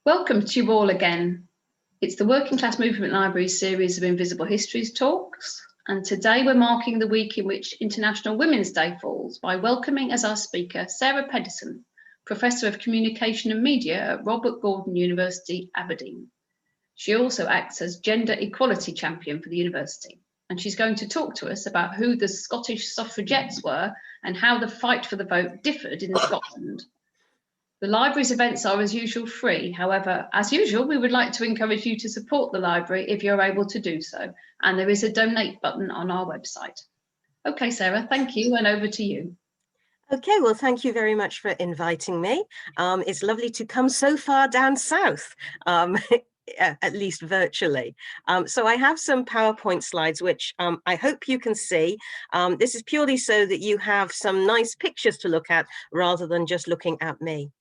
Welcome to you all again. It's the Working Class Movement Library series of Invisible Histories talks, and today we're marking the week in which International Women's Day falls by welcoming as our speaker Sarah Pedersen, Professor of Communication and Media at Robert Gordon University, Aberdeen. She also acts as Gender Equality Champion for the university, and she's going to talk to us about who the Scottish Suffragettes were and how the fight for the vote differed in Scotland. The library's events are, as usual, free. However, as usual, we would like to encourage you to support the library if you're able to do so. And there is a donate button on our website. Okay, Sarah, thank you, and over to you. Okay, well, thank you very much for inviting me. It's lovely to come so far down south. At least virtually. So I have some PowerPoint slides, which I hope you can see. This is purely so that you have some nice pictures to look at rather than just looking at me.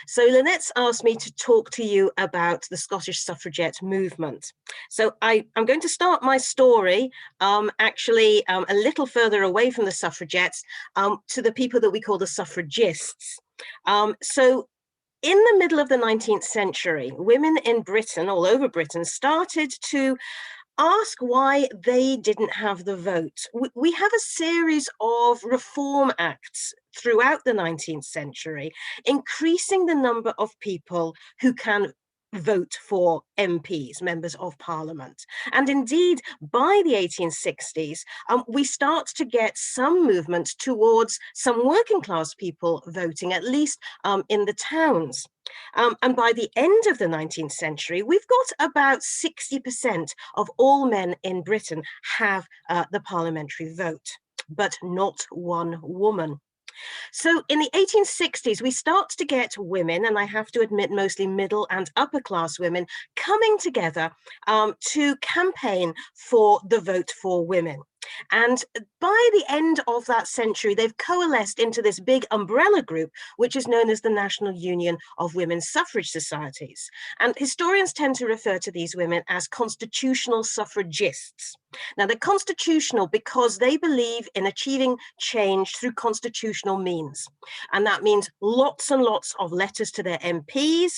So Lynette's asked me to talk to you about the Scottish suffragette movement. So I'm going to start my story actually a little further away from the suffragettes to the people that we call the suffragists. So in the middle of the 19th century, women in Britain, all over Britain, started to ask why they didn't have the vote. We have a series of reform acts throughout the 19th century, increasing the number of people who can vote for MPs, members of parliament. And indeed, by the 1860s, we start to get some movement towards some working class people voting, at least in the towns. And by the end of the 19th century, we've got about 60% of all men in Britain have the parliamentary vote, but not one woman. So in the 1860s, we start to get women, and I have to admit mostly middle and upper class women, coming together to campaign for the vote for women. And by the end of that century, they've coalesced into this big umbrella group, which is known as the National Union of Women's Suffrage Societies. And historians tend to refer to these women as constitutional suffragists. Now, they're constitutional because they believe in achieving change through constitutional means. And that means lots and lots of letters to their MPs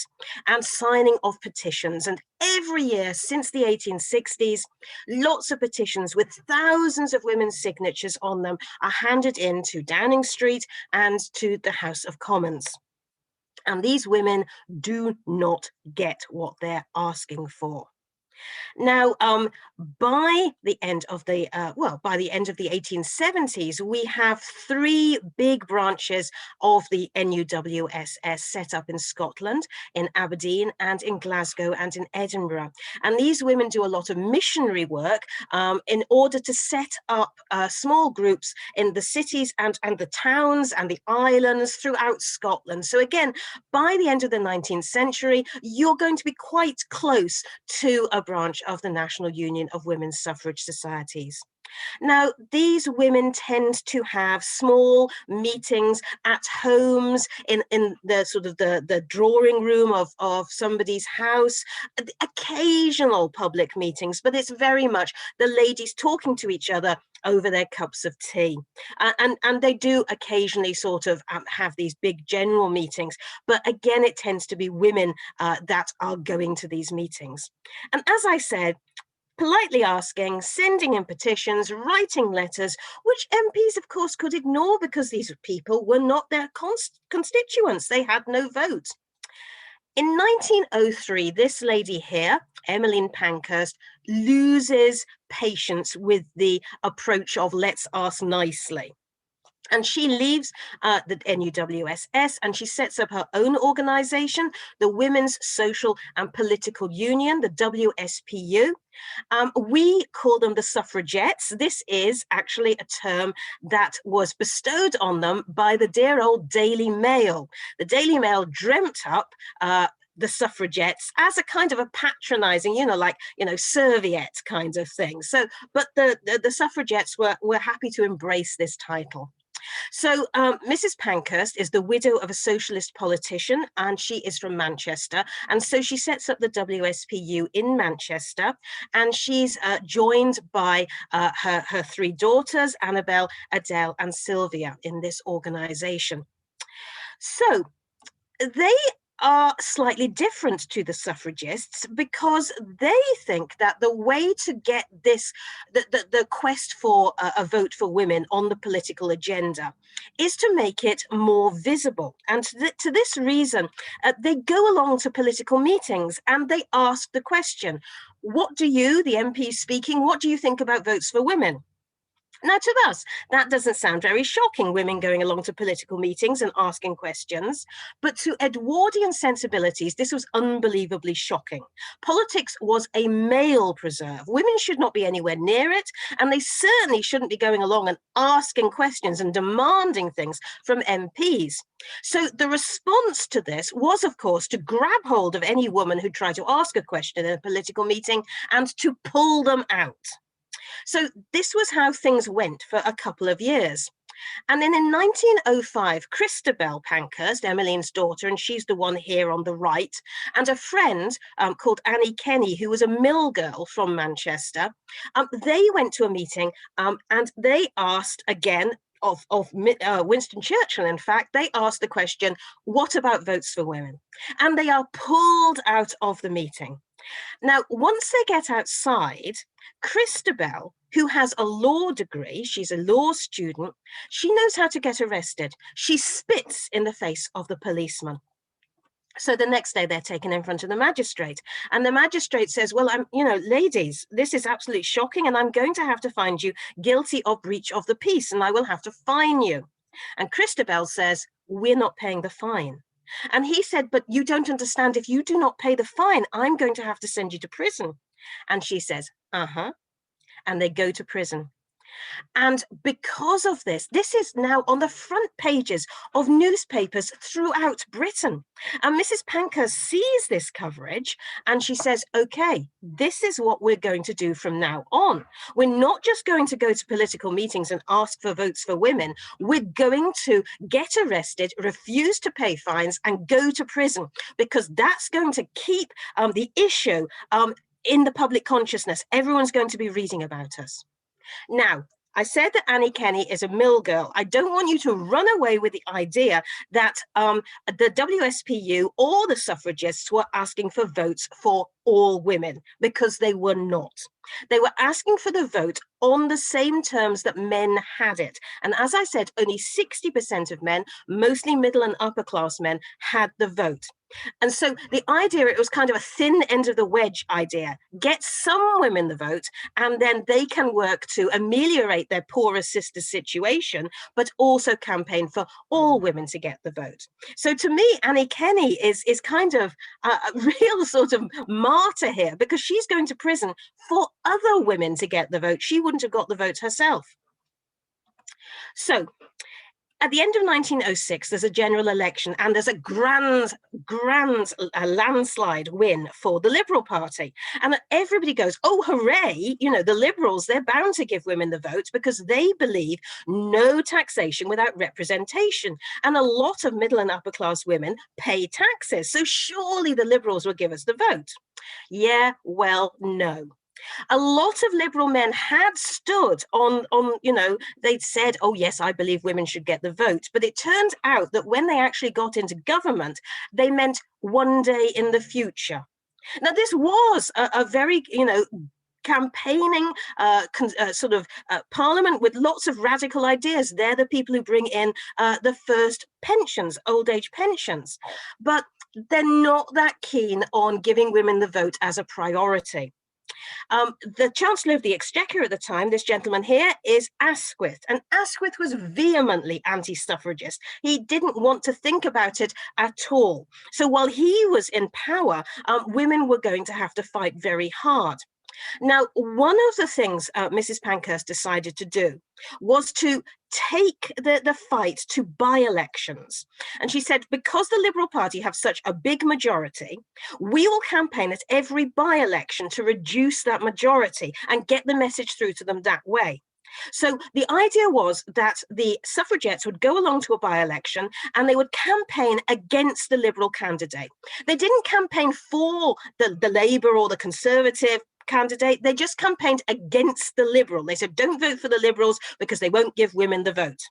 and signing of petitions. And every year since the 1860s, lots of petitions with thousands of women's signatures on them are handed in to Downing Street and to the House of Commons. And these women do not get what they're asking for. Now, by the end of the 1870s, we have three big branches of the NUWSS set up in Scotland, in Aberdeen, and in Glasgow, and in Edinburgh. And these women do a lot of missionary work in order to set up small groups in the cities and the towns and the islands throughout Scotland. So again, by the end of the 19th century, you're going to be quite close to a branch of the National Union of Women's Suffrage Societies. Now, these women tend to have small meetings at homes, in the sort of the drawing room of somebody's house, occasional public meetings, but it's very much the ladies talking to each other over their cups of tea. And they do occasionally sort of have these big general meetings, but again, it tends to be women that are going to these meetings. And as I said, politely asking, sending in petitions, writing letters, which MPs, of course, could ignore because these people were not their constituents. They had no vote. In 1903, this lady here, Emmeline Pankhurst, loses patience with the approach of let's ask nicely. And she leaves the NUWSS and she sets up her own organization, the Women's Social and Political Union, the WSPU. We call them the suffragettes. This is actually a term that was bestowed on them by the dear old Daily Mail. The Daily Mail dreamt up the suffragettes as a kind of a patronizing, serviette kind of thing. So, but the suffragettes were happy to embrace this title. So Mrs. Pankhurst is the widow of a socialist politician, and she is from Manchester. And so she sets up the WSPU in Manchester, and she's joined by her three daughters, Annabel, Adele, and Sylvia, in this organization. So they are slightly different to the suffragists because they think that the way to get this, the quest for a vote for women on the political agenda is to make it more visible. And to this reason, they go along to political meetings and they ask the question, what do you, the MPs speaking, what do you think about votes for women? Now, to us, that doesn't sound very shocking, women going along to political meetings and asking questions. But to Edwardian sensibilities, this was unbelievably shocking. Politics was a male preserve. Women should not be anywhere near it, and they certainly shouldn't be going along and asking questions and demanding things from MPs. So the response to this was, of course, to grab hold of any woman who tried to ask a question in a political meeting and to pull them out. So this was how things went for a couple of years. And then in 1905, Christabel Pankhurst, Emmeline's daughter, and she's the one here on the right, and a friend called Annie Kenny, who was a mill girl from Manchester, they went to a meeting and they asked again of Winston Churchill, in fact, they asked the question, what about votes for women? And they are pulled out of the meeting. Now, once they get outside, Christabel, who has a law degree, she's a law student, she knows how to get arrested. She spits in the face of the policeman. So the next day they're taken in front of the magistrate, and the magistrate says, well, ladies, this is absolutely shocking, and I'm going to have to find you guilty of breach of the peace, and I will have to fine you. And Christabel says, we're not paying the fine. And he said, but you don't understand, if you do not pay the fine, I'm going to have to send you to prison. And she says, uh-huh. And they go to prison. And because of this, this is now on the front pages of newspapers throughout Britain. And Mrs. Pankhurst sees this coverage and she says, okay, this is what we're going to do from now on. We're not just going to go to political meetings and ask for votes for women. We're going to get arrested, refuse to pay fines, and go to prison, because that's going to keep the issue in the public consciousness. Everyone's going to be reading about us. Now, I said that Annie Kenny is a mill girl. I don't want you to run away with the idea that the WSPU or the suffragists were asking for votes for all women, because they were not. They were asking for the vote on the same terms that men had it. And as I said, only 60% of men, mostly middle and upper class men, had the vote. And so the idea, it was kind of a thin end of the wedge idea. Get some women the vote, and then they can work to ameliorate their poorer sister situation, but also campaign for all women to get the vote. So to me, Annie Kenny is kind of a real sort of martyr here, because she's going to prison for other women to get the vote. She wouldn't have got the vote herself. So at the end of 1906, there's a general election, and there's a grand landslide win for the Liberal Party. And everybody goes, oh, hooray, the Liberals, they're bound to give women the vote, because they believe no taxation without representation. And a lot of middle and upper class women pay taxes. So surely the Liberals will give us the vote. Yeah, well, no. A lot of Liberal men had stood on, they'd said, oh, yes, I believe women should get the vote. But it turned out that when they actually got into government, they meant one day in the future. Now, this was a very, campaigning parliament with lots of radical ideas. They're the people who bring in the first pensions, old age pensions. But they're not that keen on giving women the vote as a priority. The Chancellor of the Exchequer at the time, this gentleman here, is Asquith, and Asquith was vehemently anti-suffragist. He didn't want to think about it at all. So while he was in power, women were going to have to fight very hard. Now, one of the things Mrs. Pankhurst decided to do was to take the fight to by-elections. And she said, because the Liberal Party have such a big majority, we will campaign at every by-election to reduce that majority and get the message through to them that way. So the idea was that the suffragettes would go along to a by-election and they would campaign against the Liberal candidate. They didn't campaign for the Labour or the Conservative candidate. They just campaigned against the Liberal. They said, don't vote for the Liberals because they won't give women the vote.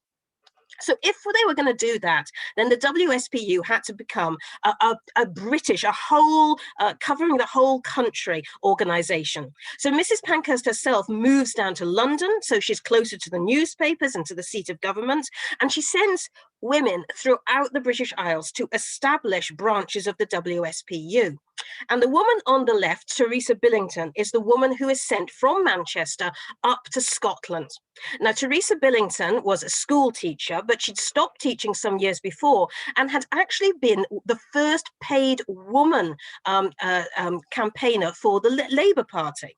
So if they were going to do that, then the WSPU had to become a British, a whole, covering the whole country organisation. So Mrs. Pankhurst herself moves down to London, so she's closer to the newspapers and to the seat of government, and she sends women throughout the British Isles to establish branches of the WSPU. And the woman on the left, Teresa Billington, is the woman who is sent from Manchester up to Scotland. Now, Teresa Billington was a school teacher, but she'd stopped teaching some years before and had actually been the first paid woman campaigner for the Labour Party.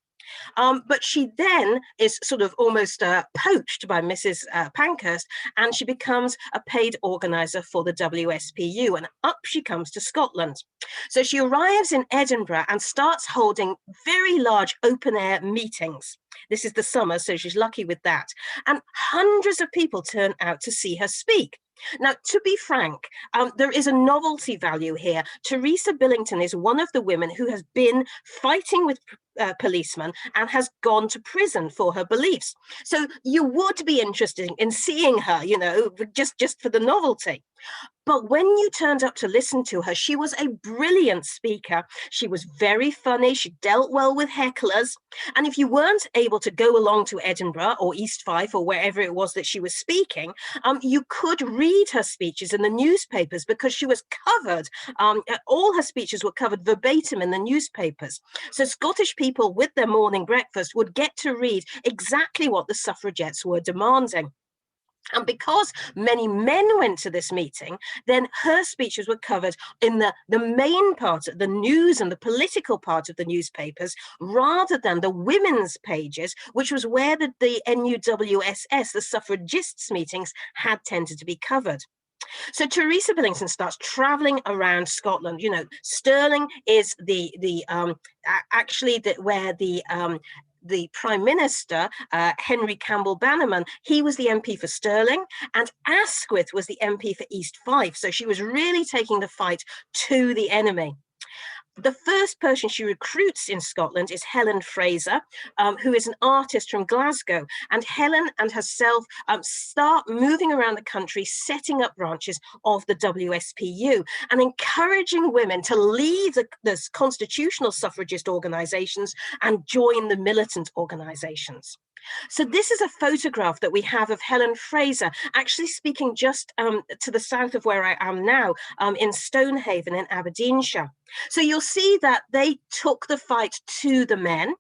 But she then is sort of almost poached by Mrs. Pankhurst, and she becomes a paid organiser for the WSPU, and up she comes to Scotland. So she arrives in Edinburgh and starts holding very large open-air meetings. This is the summer, so she's lucky with that. And hundreds of people turn out to see her speak. Now, to be frank, there is a novelty value here. Teresa Billington is one of the women who has been fighting with policemen and has gone to prison for her beliefs. So you would be interested in seeing her, you know, just for the novelty. But when you turned up to listen to her, she was a brilliant speaker. She was very funny. She dealt well with hecklers. And if you weren't able to go along to Edinburgh or East Fife or wherever it was that she was speaking, you could read her speeches in the newspapers because she was covered. All her speeches were covered verbatim in the newspapers. So Scottish people with their morning breakfast would get to read exactly what the suffragettes were demanding. And because many men went to this meeting, then her speeches were covered in the main part, the news and the political part of the newspapers, rather than the women's pages, which was where the NUWSS, the suffragists meetings, had tended to be covered. So Teresa Billington starts traveling around Scotland. You know, Stirling is where the Prime Minister, Henry Campbell Bannerman, he was the MP for Stirling, and Asquith was the MP for East Fife. So she was really taking the fight to the enemy. The first person she recruits in Scotland is Helen Fraser, who is an artist from Glasgow. And Helen and herself start moving around the country, setting up branches of the WSPU and encouraging women to leave the constitutional suffragist organisations and join the militant organisations. So this is a photograph that we have of Helen Fraser, actually speaking just to the south of where I am now, in Stonehaven in Aberdeenshire. So you'll see that they took the fight to the men.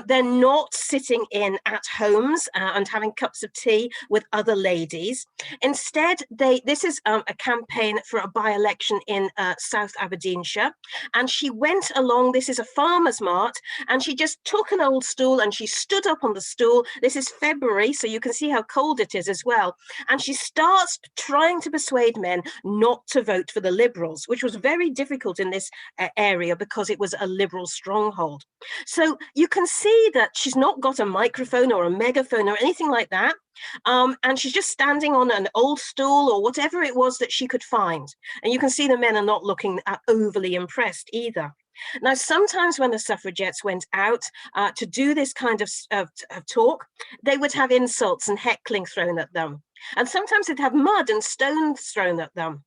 They're not sitting in at homes and having cups of tea with other ladies. Instead, this is a campaign for a by-election in South Aberdeenshire. And she went along, this is a farmer's mart, and she just took an old stool and she stood up on the stool. This is February, so you can see how cold it is as well. And she starts trying to persuade men not to vote for the Liberals, which was very difficult in this area because it was a Liberal stronghold. So you can see that she's not got a microphone or a megaphone or anything like that. And she's just standing on an old stool or whatever it was that she could find. And you can see the men are not looking overly impressed either. Now, sometimes when the suffragettes went out to do this kind of talk, they would have insults and heckling thrown at them. And sometimes they'd have mud and stones thrown at them.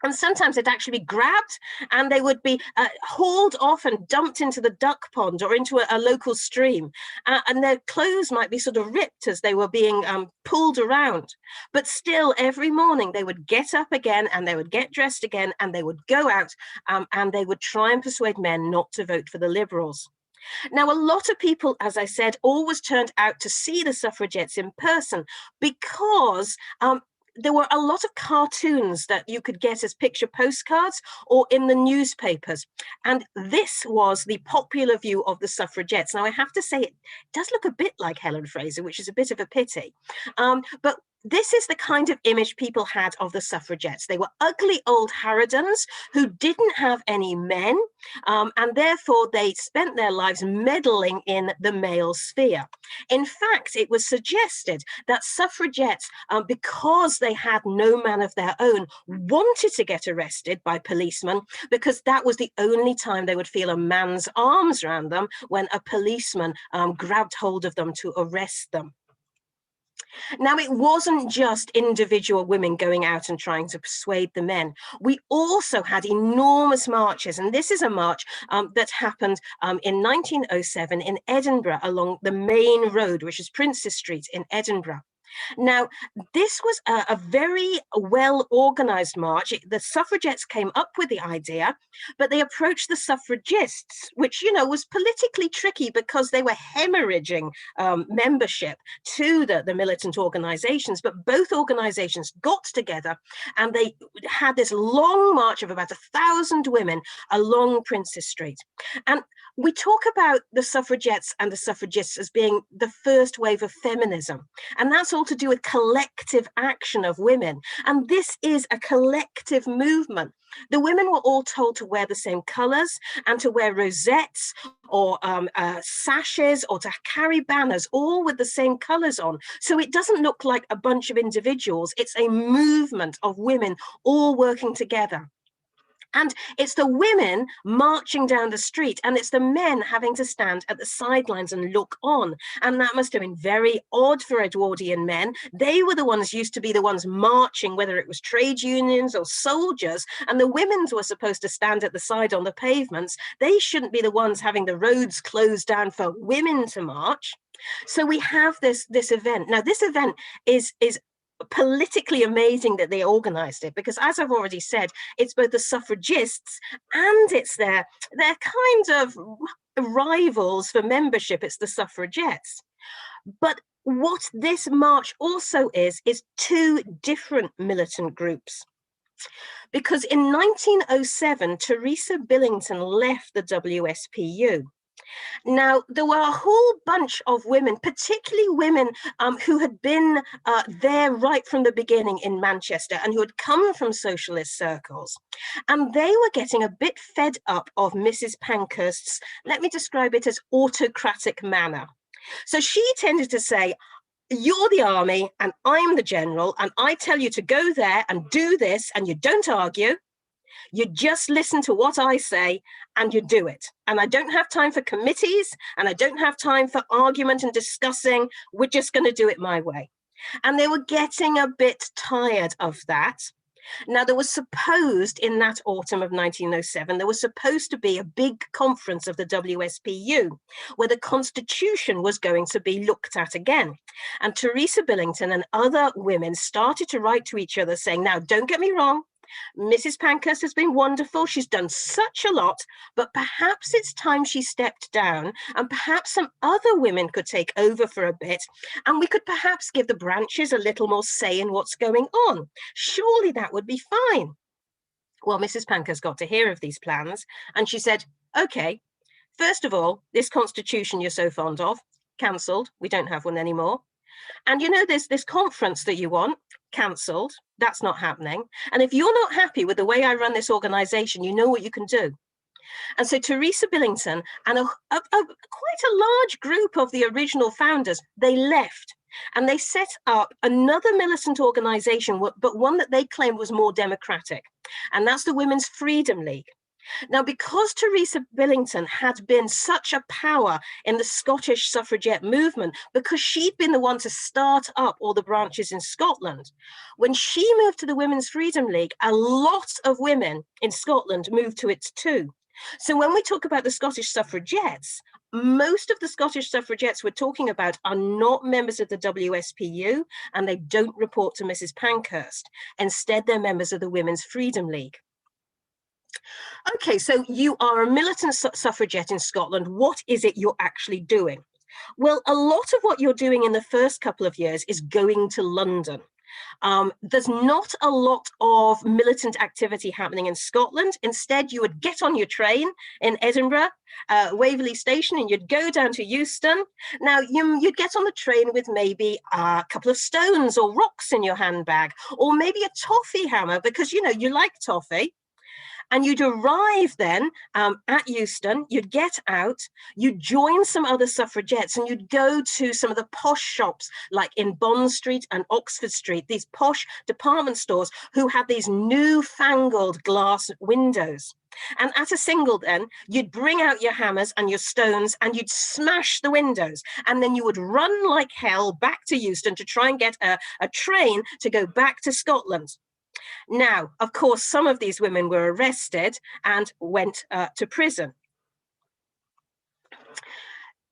And sometimes they'd actually be grabbed and they would be hauled off and dumped into the duck pond or into a local stream. And their clothes might be sort of ripped as they were being pulled around. But still, every morning they would get up again and they would get dressed again and they would go out and they would try and persuade men not to vote for the Liberals. Now, a lot of people, as I said, always turned out to see the suffragettes in person because there were a lot of cartoons that you could get as picture postcards or in the newspapers. And this was the popular view of the suffragettes. Now, I have to say, it does look a bit like Helen Fraser, which is a bit of a pity. But this is the kind of image people had of the suffragettes. They were ugly old harridans who didn't have any men, and therefore they spent their lives meddling in the male sphere. In fact, it was suggested that suffragettes, because they had no man of their own, wanted to get arrested by policemen because that was the only time they would feel a man's arms around them, when a policeman grabbed hold of them to arrest them. Now, it wasn't just individual women going out and trying to persuade the men. We also had enormous marches, and this is a march that happened in 1907 in Edinburgh along the main road, which is Princes Street in Edinburgh. Now, this was a very well-organized march. The suffragettes came up with the idea, but they approached the suffragists, which, you know, was politically tricky because they were hemorrhaging membership to the militant organizations. But both organizations got together and they had this long march of about 1,000 women along Princes Street. And we talk about the suffragettes and the suffragists as being the first wave of feminism, and that's all to do with collective action of women. And this is a collective movement. The women were all told to wear the same colors and to wear rosettes or sashes or to carry banners, all with the same colors on. So it doesn't look like a bunch of individuals. It's a movement of women all working together. And it's the women marching down the street, and it's the men having to stand at the sidelines and look on. And that must have been very odd for Edwardian men. They were the ones used to be the ones marching, whether it was trade unions or soldiers, and the women were supposed to stand at the side on the pavements. They shouldn't be the ones having the roads closed down for women to march. So we have this event. Now, this event is politically amazing that they organized it, because as I've already said, it's both the suffragists and it's their kind of rivals for membership. It's the suffragettes. But what this march also is two different militant groups. Because in 1907, Teresa Billington left the WSPU. Now, there were a whole bunch of women, particularly women who had been there right from the beginning in Manchester and who had come from socialist circles. And they were getting a bit fed up of Mrs. Pankhurst's, let me describe it as autocratic manner. So she tended to say, you're the army and I'm the general, and I tell you to go there and do this, and you don't argue. You just listen to what I say and you do it. And I don't have time for committees, and I don't have time for argument and discussing. We're just going to do it my way. And they were getting a bit tired of that. Now, there was supposed in that autumn of 1907, there was supposed to be a big conference of the WSPU where the constitution was going to be looked at again. And Teresa Billington and other women started to write to each other saying, now, don't get me wrong, Mrs. Pankhurst has been wonderful. She's done such a lot, but perhaps it's time she stepped down, and perhaps some other women could take over for a bit, and we could perhaps give the branches a little more say in what's going on. Surely that would be fine. Well, Mrs. Pankhurst got to hear of these plans, and she said, okay, first of all, this constitution you're so fond of, cancelled. We don't have one anymore. And you know, there's this conference that you want, cancelled. That's not happening. And if you're not happy with the way I run this organization, you know what you can do. And so Teresa Billington and quite a large group of the original founders, they left and they set up another militant organization, but one that they claimed was more democratic. And that's the Women's Freedom League. Now, because Teresa Billington had been such a power in the Scottish suffragette movement, because she'd been the one to start up all the branches in Scotland, when she moved to the Women's Freedom League, a lot of women in Scotland moved to it too. So when we talk about the Scottish suffragettes, most of the Scottish suffragettes we're talking about are not members of the WSPU, and they don't report to Mrs. Pankhurst. Instead, they're members of the Women's Freedom League. Okay, so you are a militant suffragette in Scotland. What is it you're actually doing? Well, a lot of what you're doing in the first couple of years is going to London. There's not a lot of militant activity happening in Scotland. Instead, you would get on your train in Edinburgh, Waverley Station, and you'd go down to Euston. Now, you'd get on the train with maybe a couple of stones or rocks in your handbag, or maybe a toffee hammer, because, you know, you like toffee. And you'd arrive then at Euston, you'd get out, you'd join some other suffragettes, and you'd go to some of the posh shops like in Bond Street and Oxford Street, these posh department stores who had these newfangled glass windows. And at a single then, you'd bring out your hammers and your stones and you'd smash the windows. And then you would run like hell back to Euston to try and get a train to go back to Scotland. Now, of course, some of these women were arrested and went to prison.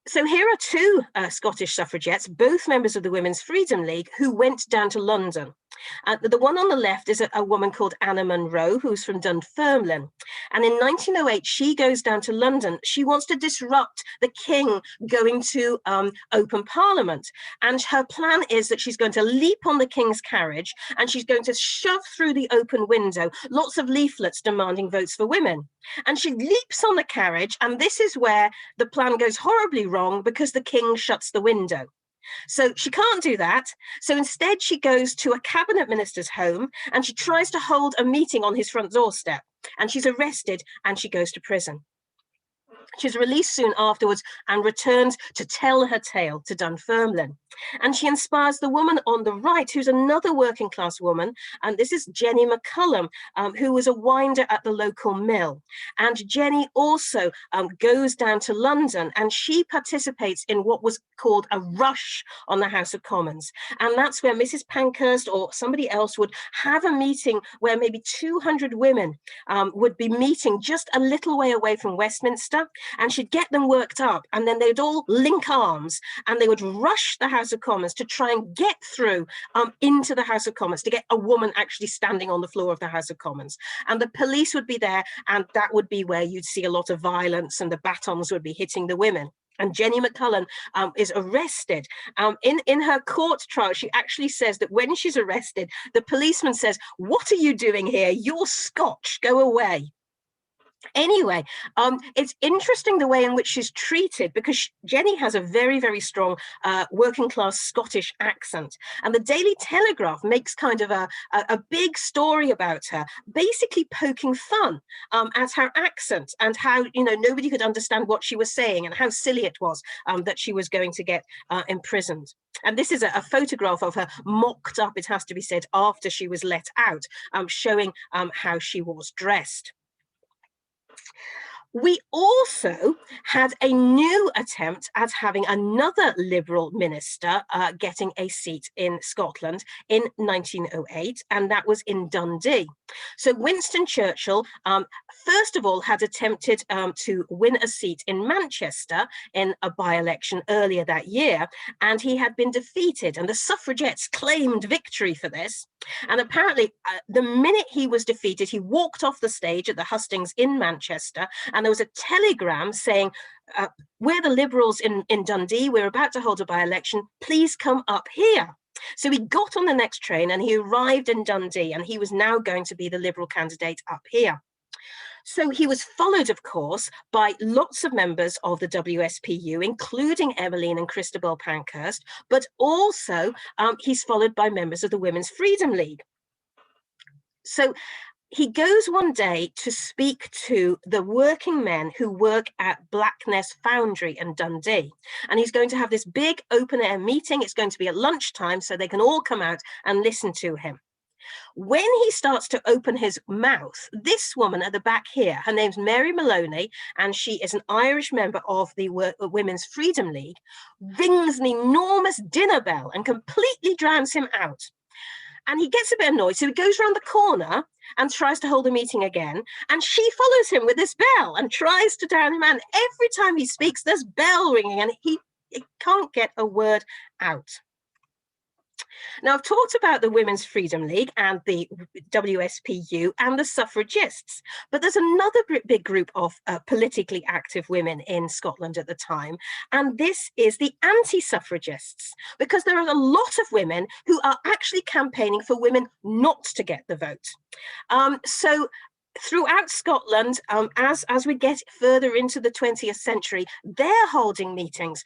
So here are two Scottish suffragettes, both members of the Women's Freedom League, who went down to London. The one on the left is a woman called Anna Munro, who's from Dunfermline. And in 1908, she goes down to London. She wants to disrupt the king going to open Parliament. And her plan is that she's going to leap on the king's carriage and she's going to shove through the open window lots of leaflets demanding votes for women. And she leaps on the carriage, and this is where the plan goes horribly wrong because the king shuts the window. So she can't do that. So instead, she goes to a cabinet minister's home and she tries to hold a meeting on his front doorstep. And she's arrested and she goes to prison. She's released soon afterwards and returns to tell her tale to Dunfermline. And she inspires the woman on the right, who's another working class woman. And this is Jenny McCullum, who was a winder at the local mill. And Jenny also goes down to London and she participates in what was called a rush on the House of Commons. And that's where Mrs. Pankhurst or somebody else would have a meeting where maybe 200 women would be meeting just a little way away from Westminster. And she'd get them worked up and then they'd all link arms and they would rush the House of Commons to try and get through into the House of Commons, to get a woman actually standing on the floor of the House of Commons. And the police would be there, and that would be where you'd see a lot of violence and the batons would be hitting the women. And Jenny McCullum is arrested. In her court trial, she actually says that when she's arrested, the policeman says, "What are you doing here? You're Scotch, go away." Anyway, it's interesting the way in which she's treated, because Jenny has a very, very strong working class Scottish accent. And the Daily Telegraph makes kind of a big story about her, basically poking fun at her accent and how, you know, nobody could understand what she was saying and how silly it was that she was going to get imprisoned. And this is a photograph of her mocked up, it has to be said, after she was let out, showing how she was dressed. We also had a new attempt at having another Liberal minister getting a seat in Scotland in 1908, and that was in Dundee. So Winston Churchill, first of all, had attempted to win a seat in Manchester in a by-election earlier that year, and he had been defeated, and the suffragettes claimed victory for this. And apparently, the minute he was defeated, he walked off the stage at the hustings in Manchester, and there was a telegram saying, "We're the Liberals in Dundee, we're about to hold a by-election, please come up here." So he got on the next train and he arrived in Dundee, and he was now going to be the Liberal candidate up here. So he was followed, of course, by lots of members of the WSPU, including Emmeline and Christabel Pankhurst, but also he's followed by members of the Women's Freedom League. So he goes one day to speak to the working men who work at Blackness Foundry in Dundee. And he's going to have this big open air meeting. It's going to be at lunchtime so they can all come out and listen to him. When he starts to open his mouth, this woman at the back here, her name's Mary Maloney, and she is an Irish member of the Women's Freedom League, rings an enormous dinner bell and completely drowns him out. And he gets a bit annoyed, so he goes around the corner and tries to hold a meeting again. And she follows him with this bell and tries to drown him out. Every time he speaks, there's bell ringing and he can't get a word out. Now, I've talked about the Women's Freedom League and the WSPU and the suffragists, but there's another big group of politically active women in Scotland at the time, and this is the anti-suffragists, because there are a lot of women who are actually campaigning for women not to get the vote. So throughout Scotland, as we get further into the 20th century, they're holding meetings,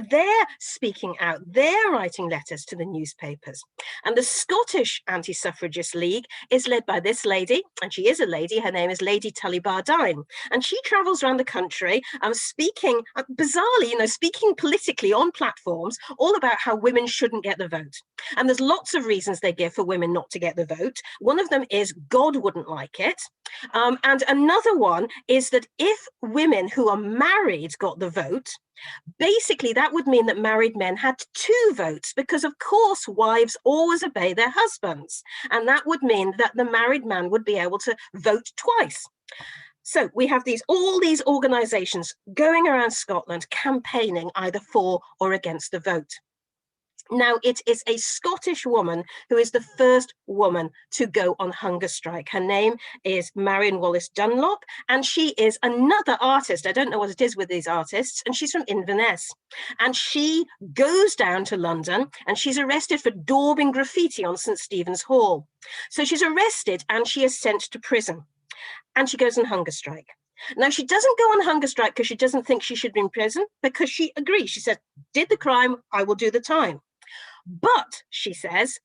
they're speaking out, they're writing letters to the newspapers. And the Scottish Anti-Suffragist League is led by this lady, and she is a lady, her name is Lady Tully Bardine, and she travels around the country speaking, bizarrely, speaking politically on platforms all about how women shouldn't get the vote. And there's lots of reasons they give for women not to get the vote. One of them is God wouldn't like it. And another one is that if women who are married got the vote, basically that would mean that married men had 2 votes, because of course wives always obey their husbands. And that would mean that the married man would be able to vote twice. So we have all these organisations going around Scotland campaigning either for or against the vote. Now, it is a Scottish woman who is the first woman to go on hunger strike. Her name is Marion Wallis Dunlop, and she is another artist. I don't know what it is with these artists, and she's from Inverness. And she goes down to London, and she's arrested for daubing graffiti on St. Stephen's Hall. So she's arrested, and she is sent to prison, and she goes on hunger strike. Now, she doesn't go on hunger strike because she doesn't think she should be in prison, because she agrees. She said, did the crime, I will do the time. But, she says,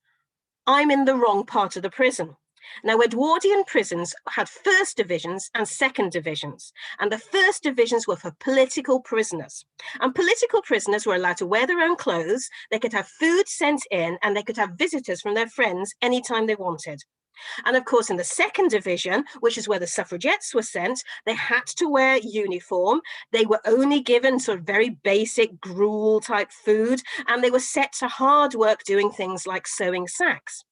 I'm in the wrong part of the prison. Now, Edwardian prisons had 1st divisions and 2nd divisions, and the 1st divisions were for political prisoners. And political prisoners were allowed to wear their own clothes, they could have food sent in, and they could have visitors from their friends anytime they wanted. And of course, in the 2nd division, which is where the suffragettes were sent, they had to wear uniform. They were only given sort of very basic gruel type food, and they were set to hard work doing things like sewing sacks.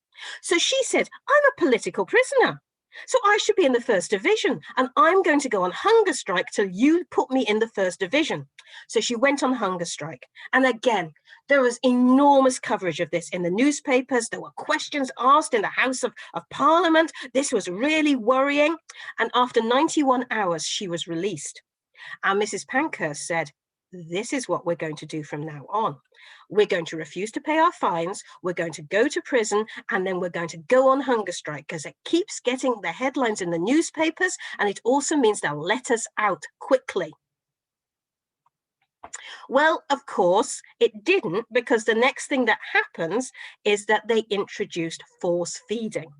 So she said, I'm a political prisoner, so I should be in the 1st division, and I'm going to go on hunger strike till you put me in the 1st division. So she went on hunger strike. And again, there was enormous coverage of this in the newspapers. There were questions asked in the House of Parliament. This was really worrying. And after 91 hours, she was released. And Mrs. Pankhurst said, this is what we're going to do from now on. We're going to refuse to pay our fines, we're going to go to prison, and then we're going to go on hunger strike, because it keeps getting the headlines in the newspapers, and it also means they'll let us out quickly. Well, of course, it didn't, because the next thing that happens is that they introduced force feeding.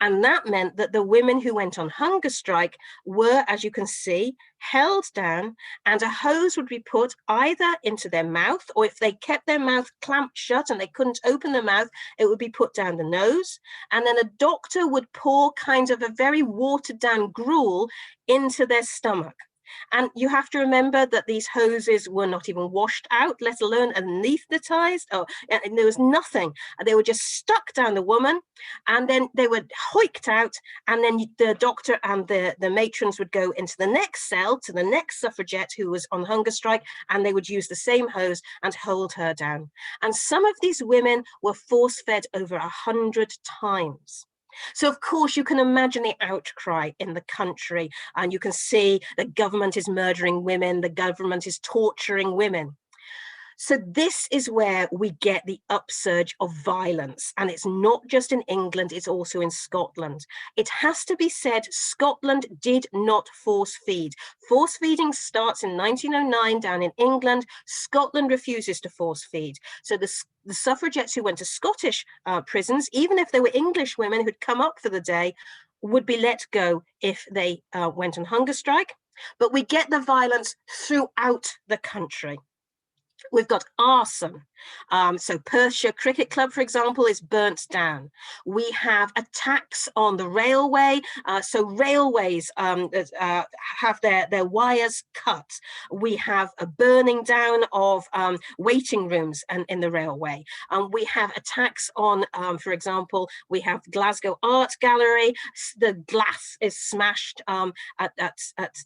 And that meant that the women who went on hunger strike were, as you can see, held down, and a hose would be put either into their mouth, or if they kept their mouth clamped shut and they couldn't open their mouth, it would be put down the nose. And then a doctor would pour kind of a very watered down gruel into their stomach. And you have to remember that these hoses were not even washed out, let alone anaesthetized. And there was nothing. They were just stuck down the woman, and then they were hoiked out, and then the doctor and the matrons would go into the next cell to the next suffragette who was on hunger strike, and they would use the same hose and hold her down. And some of these women were force-fed over 100 times. So, of course, you can imagine the outcry in the country, and you can see the government is murdering women, the government is torturing women. So this is where we get the upsurge of violence, and it's not just in England, it's also in Scotland. It has to be said, Scotland did not force feed. Force feeding starts in 1909 down in England. Scotland refuses to force feed. So the suffragettes who went to Scottish prisons, even if they were English women who'd come up for the day, would be let go if they went on hunger strike. But we get the violence throughout the country. We've got arson. So Perthshire Cricket Club, for example, is burnt down. We have attacks on the railway. So railways have their wires cut. We have a burning down of waiting rooms in the railway. We have attacks on, for example, we have Glasgow Art Gallery. The glass is smashed at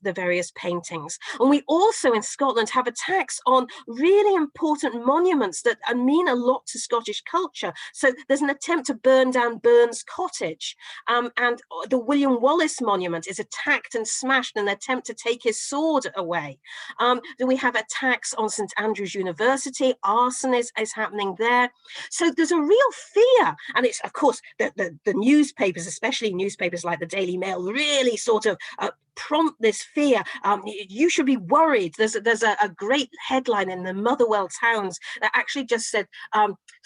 the various paintings. And we also in Scotland have attacks on really important monuments that mean a lot to Scottish culture. So there's an attempt to burn down Burns Cottage, and the William Wallis monument is attacked and smashed in an attempt to take his sword away. Then we have attacks on St Andrews University. Arson is happening there. So there's a real fear, and it's, of course, the newspapers, especially newspapers like the Daily Mail, really sort of prompt this fear. You should be worried. There's a great headline in the Motherwell Towns that actually just said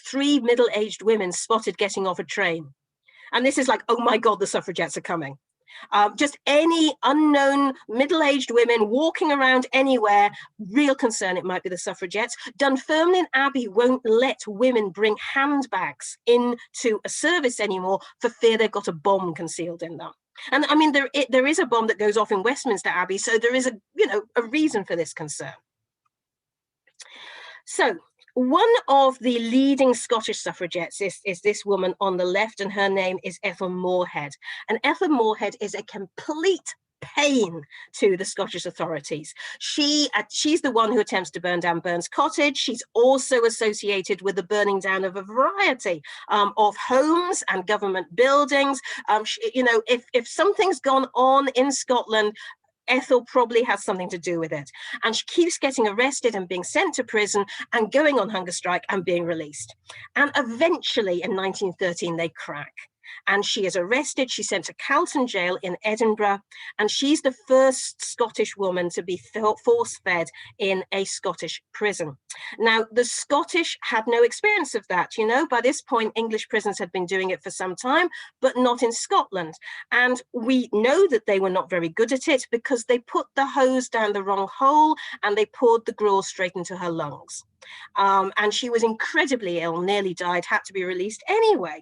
3 middle-aged women spotted getting off a train. And this is like, oh my God, the suffragettes are coming. Just any unknown middle-aged women walking around anywhere, real concern it might be the suffragettes. Dunfermline Abbey won't let women bring handbags into a service anymore for fear they've got a bomb concealed in them. And I mean, there is a bomb that goes off in Westminster Abbey, so there is a reason for this concern. So one of the leading Scottish suffragettes is this woman on the left, and her name is Ethel Moorhead. And Ethel Moorhead is a complete pain to the Scottish authorities. She's the one who attempts to burn down Burns Cottage. She's also associated with the burning down of a variety of homes and government buildings. If something's gone on in Scotland, Ethel probably has something to do with it. And she keeps getting arrested and being sent to prison and going on hunger strike and being released. And eventually in 1913, they crack. And she is arrested. She's sent to Calton Jail in Edinburgh. And she's the first Scottish woman to be force-fed in a Scottish prison. Now, the Scottish had no experience of that. By this point, English prisons had been doing it for some time, but not in Scotland. And we know that they were not very good at it because they put the hose down the wrong hole and they poured the gruel straight into her lungs. And she was incredibly ill, nearly died, had to be released anyway.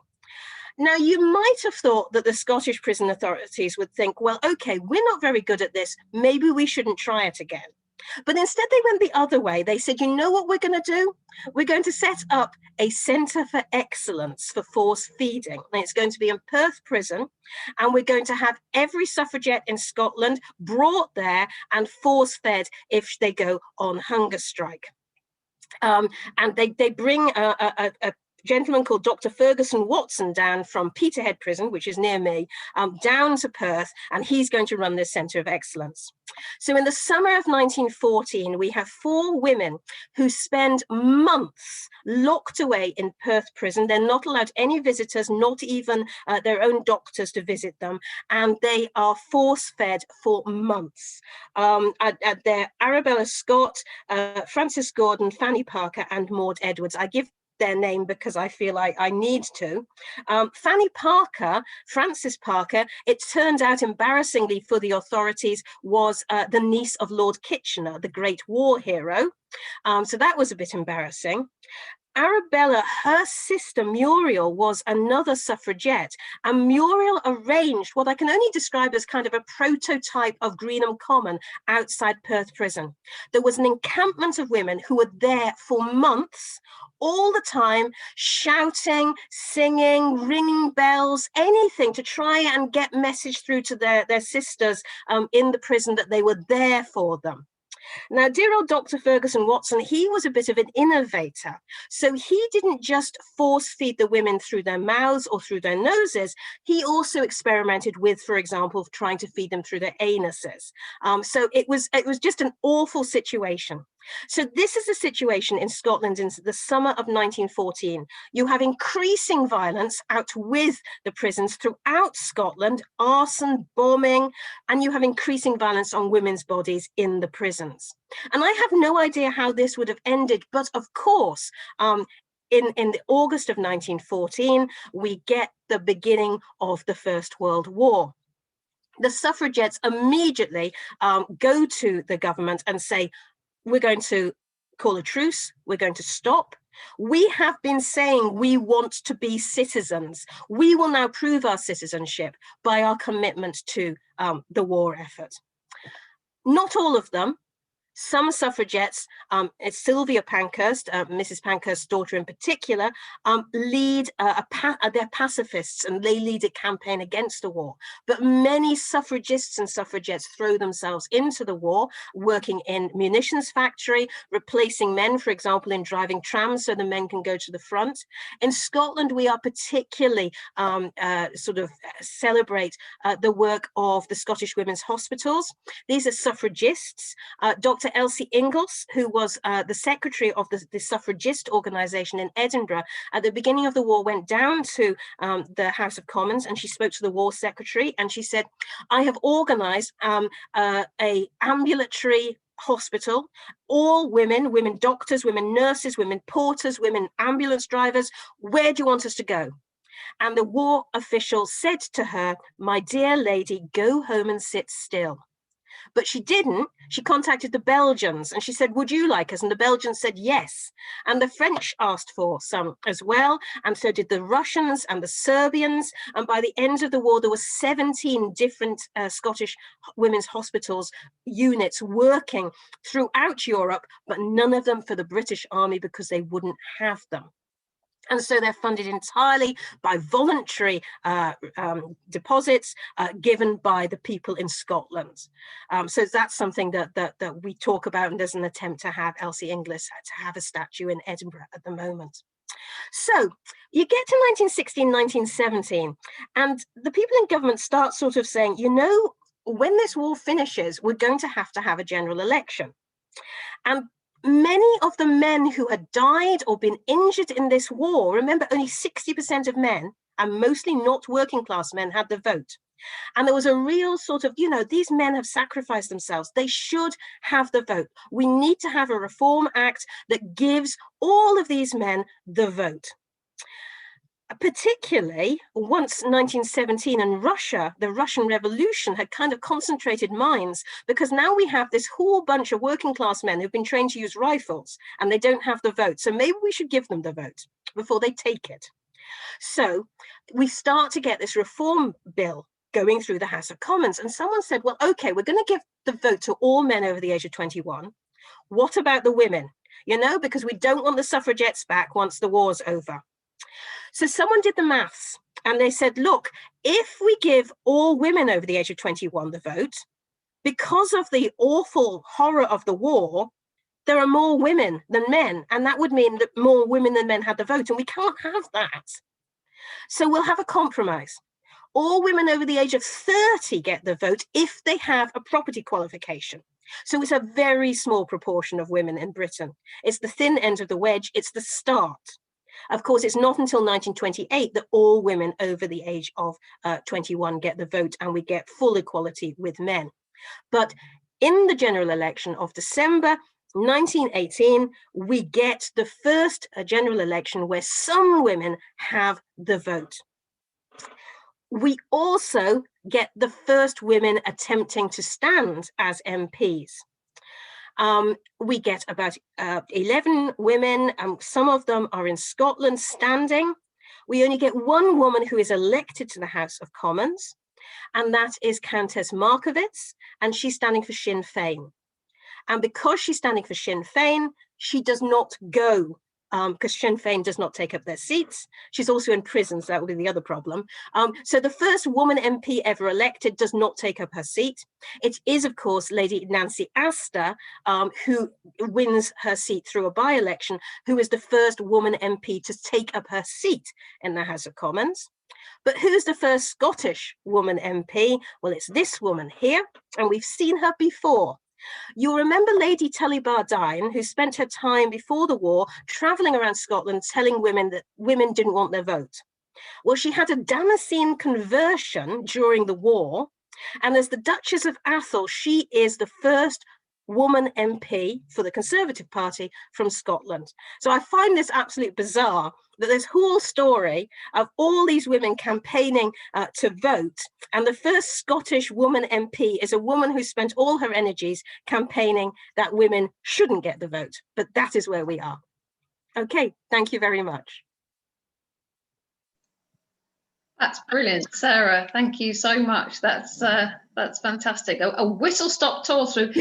Now, you might have thought that the Scottish prison authorities would think, well, okay, we're not very good at this. Maybe we shouldn't try it again. But instead, they went the other way. They said, you know what we're going to do? We're going to set up a centre for excellence for force feeding. And it's going to be in Perth Prison. And we're going to have every suffragette in Scotland brought there and force fed if they go on hunger strike. And they bring a gentleman called Dr. Ferguson Watson down from Peterhead Prison, which is near me, down to Perth, and he's going to run this Centre of Excellence. So in the summer of 1914, we have 4 women who spend months locked away in Perth Prison. They're not allowed any visitors, not even their own doctors to visit them, and they are force-fed for months. They're Arabella Scott, Frances Gordon, Fanny Parker, and Maud Edwards. I give their name because I feel like I need to. Fanny Parker, Frances Parker, it turned out embarrassingly for the authorities, was the niece of Lord Kitchener, the great war hero. So that was a bit embarrassing. Arabella, her sister Muriel, was another suffragette, and Muriel arranged what I can only describe as kind of a prototype of Greenham Common outside Perth Prison. There was an encampment of women who were there for months, all the time, shouting, singing, ringing bells, anything to try and get message through to their sisters in the prison that they were there for them. Now, dear old Dr. Ferguson Watson, he was a bit of an innovator. So he didn't just force feed the women through their mouths or through their noses. He also experimented with, for example, trying to feed them through their anuses. So it was just an awful situation. So this is the situation in Scotland in the summer of 1914. You have increasing violence out with the prisons throughout Scotland, arson, bombing, and you have increasing violence on women's bodies in the prisons. And I have no idea how this would have ended, but of course, in the August of 1914, we get the beginning of the First World War. The suffragettes immediately go to the government and say, we're going to call a truce, we're going to stop. We have been saying we want to be citizens. We will now prove our citizenship by our commitment to the war effort. Not all of them. Some suffragettes, Sylvia Pankhurst, Mrs. Pankhurst's daughter in particular, lead they're pacifists, and they lead a campaign against the war. But many suffragists and suffragettes throw themselves into the war, working in munitions factory, replacing men, for example, in driving trams so the men can go to the front. In Scotland, we are particularly celebrate the work of the Scottish Women's Hospitals. These are suffragists. Dr. Elsie Ingalls, who was the secretary of the suffragist organisation in Edinburgh, at the beginning of the war went down to the House of Commons, and she spoke to the war secretary, and she said, I have organised a ambulatory hospital, all women, women doctors, women nurses, women porters, women ambulance drivers. Where do you want us to go? And the war official said to her, my dear lady, go home and sit still. But she didn't. She contacted the Belgians and she said, would you like us? And the Belgians said yes. And the French asked for some as well. And so did the Russians and the Serbians. And by the end of the war, there were 17 different Scottish women's hospitals units working throughout Europe, but none of them for the British Army because they wouldn't have them. And so they're funded entirely by voluntary deposits given by the people in Scotland. So that's something that we talk about, and there's an attempt to have Elsie Ingalls to have a statue in Edinburgh at the moment. So you get to 1916, 1917, and the people in government start sort of saying, you know, when this war finishes, we're going to have a general election. And many of the men who had died or been injured in this war, remember only 60% of men, and mostly not working class men, had the vote. And there was a real sort of, you know, these men have sacrificed themselves. They should have the vote. We need to have a Reform Act that gives all of these men the vote. Particularly once 1917 and Russia, the Russian Revolution, had kind of concentrated minds, because now we have this whole bunch of working class men who've been trained to use rifles and they don't have the vote. So maybe we should give them the vote before they take it. So we start to get this reform bill going through the House of Commons, and someone said, well, okay, we're going to give the vote to all men over the age of 21. What about the women? You know, because we don't want the suffragettes back once the war's over. So someone did the maths and they said, look, if we give all women over the age of 21 the vote, because of the awful horror of the war, there are more women than men. And that would mean that more women than men had the vote. And we can't have that. So we'll have a compromise. All women over the age of 30 get the vote if they have a property qualification. So it's a very small proportion of women in Britain. It's the thin end of the wedge. It's the start. Of course, it's not until 1928 that all women over the age of 21 get the vote and we get full equality with men. But in the general election of December 1918, we get the first general election where some women have the vote. We also get the first women attempting to stand as MPs. We get about 11 women, some of them are in Scotland standing. We only get one woman who is elected to the House of Commons, and that is Countess Markovitz, and she's standing for Sinn Féin. And because she's standing for Sinn Féin, she does not go, because Sinn Féin does not take up their seats. She's also in prison, so that would be the other problem. So the first woman MP ever elected does not take up her seat. It is, of course, Lady Nancy Astor, who wins her seat through a by-election, who is the first woman MP to take up her seat in the House of Commons. But who's the first Scottish woman MP? Well, it's this woman here, and we've seen her before. You'll remember Lady Tully Bardine, who spent her time before the war travelling around Scotland telling women that women didn't want their vote. Well, she had a Damascene conversion during the war, and as the Duchess of Atholl, she is the first woman MP for the Conservative Party from Scotland. So I find this absolutely bizarre that this whole story of all these women campaigning to vote, and the first Scottish woman MP is a woman who spent all her energies campaigning that women shouldn't get the vote. But that is where we are. Okay, thank you very much. That's brilliant, Sarah. Thank you so much. That's fantastic. A whistle-stop tour through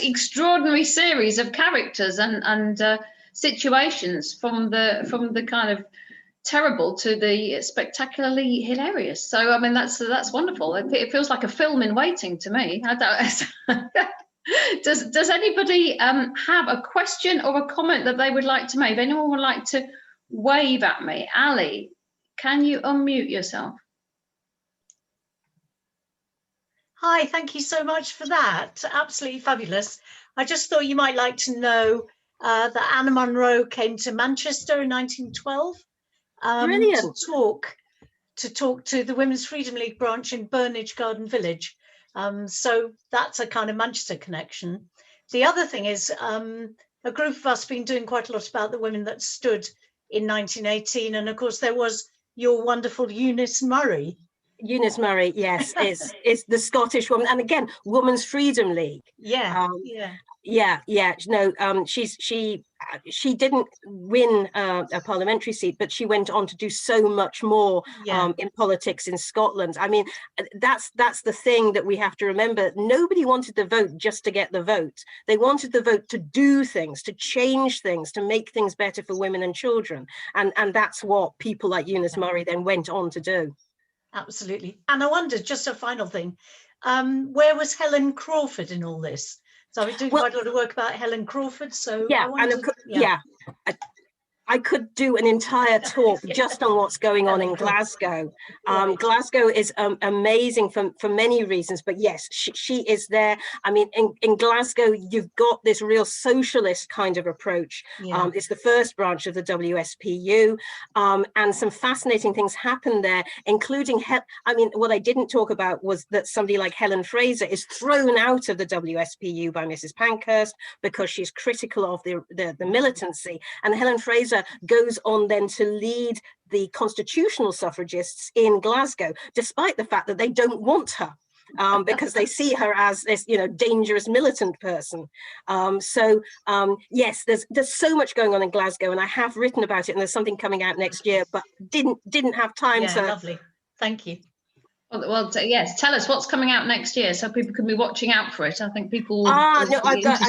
extraordinary series of characters and situations, from the kind of terrible to the spectacularly hilarious. So I mean, that's wonderful. It feels like a film in waiting to me. I don't. Does anybody have a question or a comment that they would like to make? If anyone would like to wave at me, Ali, can you unmute yourself? Hi, thank you so much for that. Absolutely fabulous. I just thought you might like to know that Anna Munro came to Manchester in 1912 to talk to the Women's Freedom League branch in Burnage Garden Village. So that's a kind of Manchester connection. The other thing is a group of us been doing quite a lot about the women that stood in 1918. And of course, there was your wonderful Eunice Murray. Eunice Murray, yes, is the Scottish woman, and again, Women's Freedom League. Yeah, No, she didn't win a parliamentary seat, but she went on to do so much more in politics in Scotland. I mean, that's the thing that we have to remember. Nobody wanted the vote just to get the vote. They wanted the vote to do things, to change things, to make things better for women and children, and that's what people like Eunice Murray then went on to do. Absolutely. And I wondered, just a final thing, where was Helen Crawford in all this? So we do quite a lot of work about Helen Crawford. So I could do an entire talk just on what's going on in Glasgow. Glasgow is amazing for many reasons, but yes, she is there. I mean, in Glasgow, you've got this real socialist kind of approach. It's the first branch of the WSPU, and some fascinating things happen there, including, what I didn't talk about was that somebody like Helen Fraser is thrown out of the WSPU by Mrs. Pankhurst because she's critical of the militancy, and Helen Fraser goes on then to lead the constitutional suffragists in Glasgow, despite the fact that they don't want her, because they see her as this, dangerous militant person. Yes, there's so much going on in Glasgow, and I have written about it, and there's something coming out next year, but didn't have time to. Lovely, thank you. Well, yes. Tell us what's coming out next year, so people can be watching out for it. I think people. I've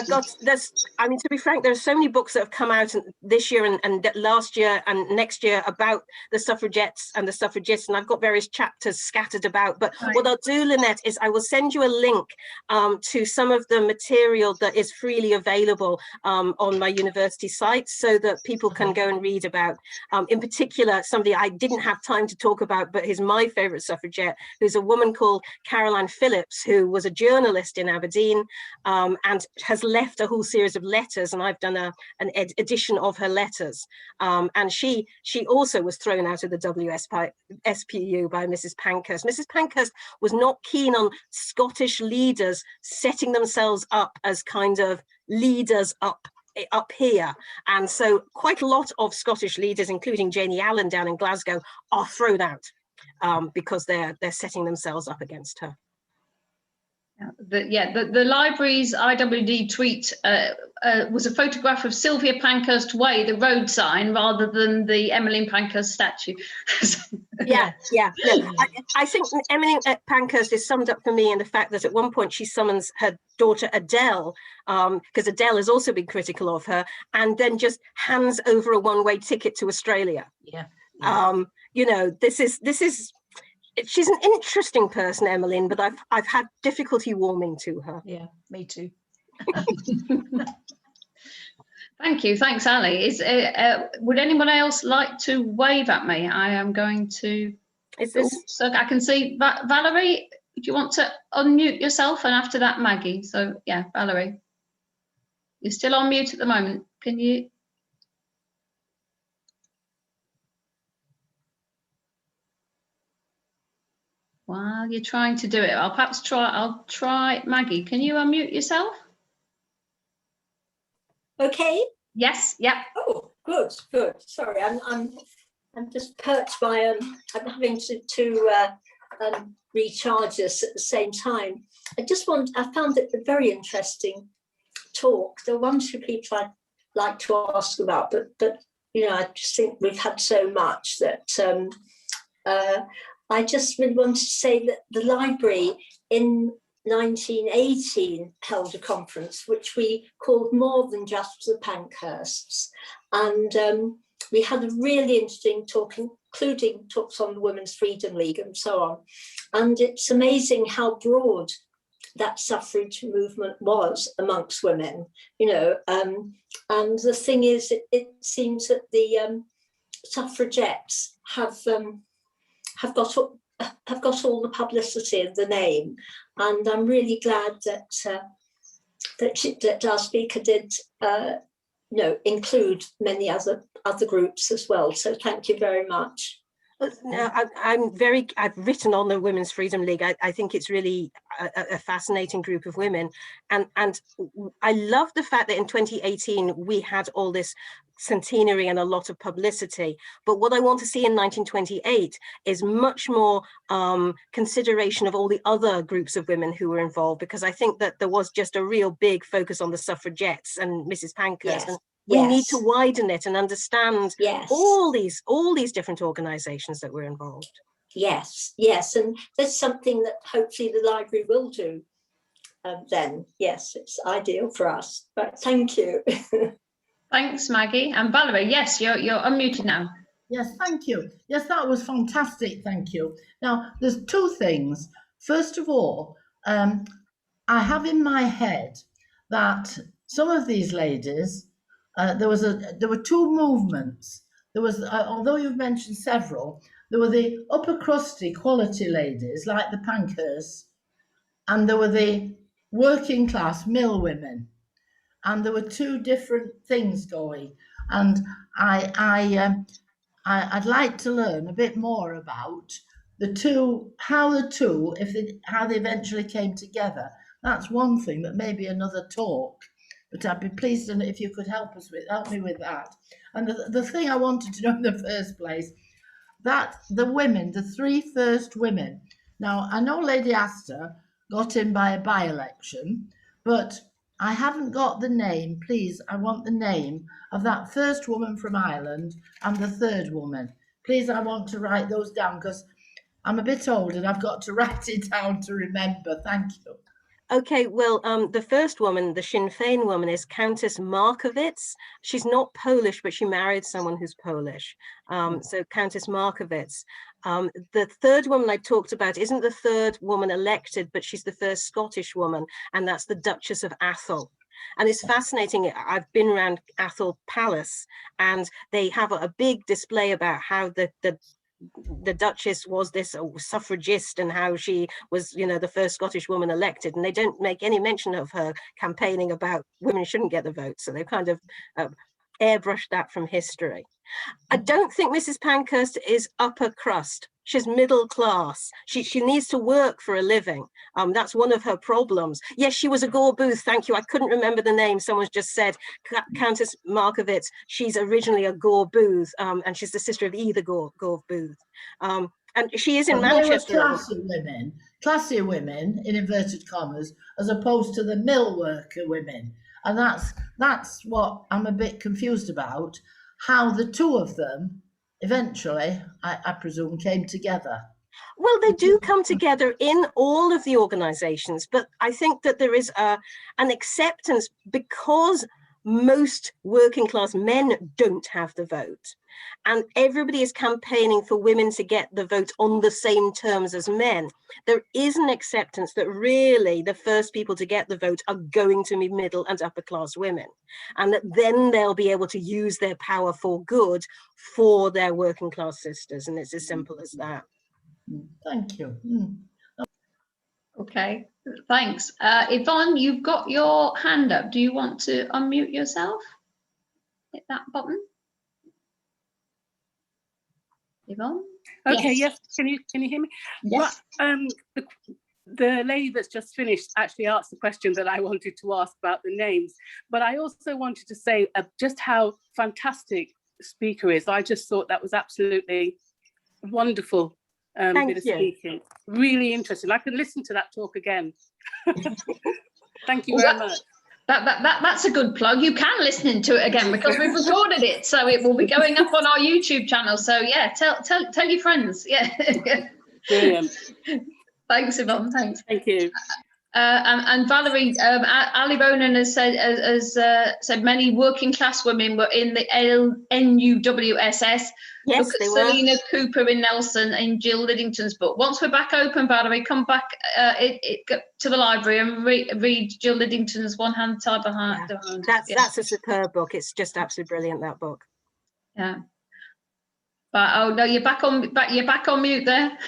got. There's. I mean, to be frank, there are so many books that have come out this year and last year and next year about the suffragettes and the suffragists, and I've got various chapters scattered about. But what I'll do, Lynette, is I will send you a link to some of the material that is freely available on my university site, so that people can go and read about. In particular, somebody I didn't have time to talk about, but is my favourite suffragette, who's a woman called Caroline Phillips, who was a journalist in Aberdeen and has left a whole series of letters, and I've done an edition of her letters. And she also was thrown out of the WSPU by Mrs. Pankhurst. Mrs. Pankhurst was not keen on Scottish leaders setting themselves up as kind of leaders up here, and so quite a lot of Scottish leaders, including Janie Allen down in Glasgow, are thrown out. Because they're setting themselves up against her. The library's IWD tweet was a photograph of Sylvia Pankhurst Way, the road sign, rather than the Emmeline Pankhurst statue. No, I think Emmeline Pankhurst is summed up for me in the fact that at one point she summons her daughter Adele, because Adele has also been critical of her, and then just hands over a one-way ticket to Australia. This is she's an interesting person, Emmeline, but I've had difficulty warming to her. Yeah, me too. Thank you. Thanks, Ali. Would anyone else like to wave at me? I am going to. So I can see Valerie. Do you want to unmute yourself? And after that, Maggie. So yeah, Valerie, you're still on mute at the moment. Can you? While you're trying to do it, I'll try Maggie. Can you unmute yourself? Okay. Yes. Yeah. Oh, good. Sorry, I'm just perched by I'm having to recharge this at the same time. I found it a very interesting talk. There are one or two people I'd like to ask about, but I just think we've had so much that I just really wanted to say that the library in 1918 held a conference which we called More Than Just the Pankhursts, and we had a really interesting talk, including talks on the Women's Freedom League and so on. And it's amazing how broad that suffrage movement was amongst women, you know. And the thing is, it seems that the suffragettes have got all the publicity and the name, and I'm really glad that that our speaker did include many other groups as well. So thank you very much. I've written on the Women's Freedom League. I think it's really a fascinating group of women. And I love the fact that in 2018, we had all this centenary and a lot of publicity. But what I want to see in 1928 is much more consideration of all the other groups of women who were involved, because I think that there was just a real big focus on the suffragettes and Mrs. Pankhurst. Yes. We need to widen it and understand all these different organisations that were involved. Yes, and there's something that hopefully the library will do then. Yes, it's ideal for us. But thank you. Thanks, Maggie. And Valerie, yes, you're unmuted now. Yes, thank you. Yes, that was fantastic. Thank you. Now, there's two things. First of all, I have in my head that some of these ladies, there were two movements. There was, although you've mentioned several, there were the upper crusty quality ladies like the Pankhursts, and there were the working class mill women, and there were two different things going. And I'd like to learn a bit more about the two, how they eventually came together. That's one thing that may be another talk. But I'd be pleased if you could help me with that. And the thing I wanted to know in the first place, that the women, the three first women. Now, I know Lady Astor got in by a by-election, but I haven't got the name. Please, I want the name of that first woman from Ireland and the third woman. Please, I want to write those down because I'm a bit old and I've got to write it down to remember. Thank you. Okay, well, the first woman, the Sinn Féin woman, is Countess Markovitz. She's not Polish, but she married someone who's Polish. So Countess Markovitz. The third woman I talked about isn't the third woman elected, but she's the first Scottish woman, and that's the Duchess of Atholl. And it's fascinating. I've been around Atholl Palace, and they have a big display about how the Duchess was this suffragist and how she was, you know, the first Scottish woman elected, and they don't make any mention of her campaigning about women shouldn't get the vote. So they've kind of airbrushed that from history. I don't think Mrs. Pankhurst is upper crust. She's middle class. She needs to work for a living. That's one of her problems. Yes, she was a Gore Booth. Thank you. I couldn't remember the name. Someone's just said Countess Markovitz. She's originally a Gore Booth, and she's the sister of either Gore Booth. And she is in Manchester. They were classy women in inverted commas, as opposed to the mill worker women. And that's what I'm a bit confused about. How the two of them eventually, I presume, came together. Well, they do come together in all of the organisations, but I think that there is an acceptance because most working class men don't have the vote, and everybody is campaigning for women to get the vote on the same terms as men. There is an acceptance that really the first people to get the vote are going to be middle and upper class women, and that then they'll be able to use their power for good for their working class sisters, and it's as simple as that. Thank you. Okay, thanks. Yvonne, you've got your hand up. Do you want to unmute yourself? Hit that button. Yvonne? Okay, yes. Can you hear me? Yes. But, the lady that's just finished actually asked the question that I wanted to ask about the names, but I also wanted to say just how fantastic the speaker is. I just thought that was absolutely wonderful. Bit of speaking, really interesting. I can listen to that talk again. Thank you very much. That's a good plug. You can listen to it again because we've recorded it, so it will be going up on our YouTube channel. So yeah, tell your friends. Yeah. Brilliant. Thanks, Yvonne. Thanks. Thank you. And Valerie, Ali Bonan has said many working class women were in the NUWSS. Yes, Look they at were. Selina Cooper in Nelson in Jill Liddington's book. Once we're back open, Valerie, come back to the library and read Jill Liddington's One Hand Tied Behind. Yeah. That's a superb book. It's just absolutely brilliant, that book. Yeah. But oh no, you're back on mute there.